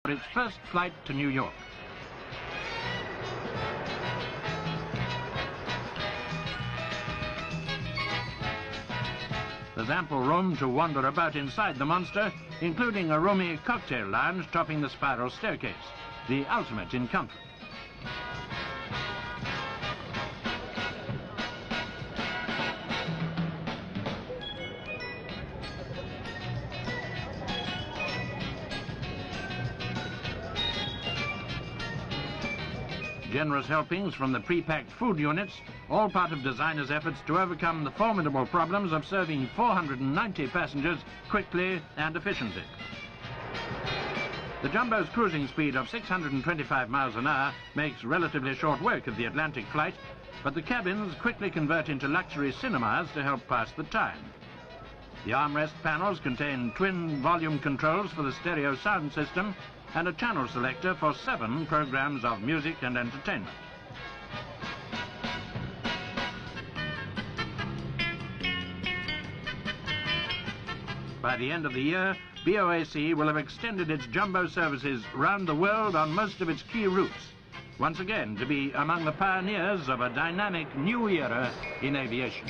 for its first flight to New York. There's ample room to wander about inside the monster, including a roomy cocktail lounge topping the spiral staircase, the ultimate in comfort. Generous helpings from the pre-packed food units, all part of designers' efforts to overcome the formidable problems of serving 490 passengers quickly and efficiently. The Jumbo's cruising speed of 625 miles an hour makes relatively short work of the Atlantic flight, but the cabins quickly convert into luxury cinemas to help pass the time. The armrest panels contain twin volume controls for the stereo sound system and a channel selector for 7 programs of music and entertainment. By the end of the year, BOAC will have extended its Jumbo services round the world on most of its key routes, once again to be among the pioneers of a dynamic new era in aviation.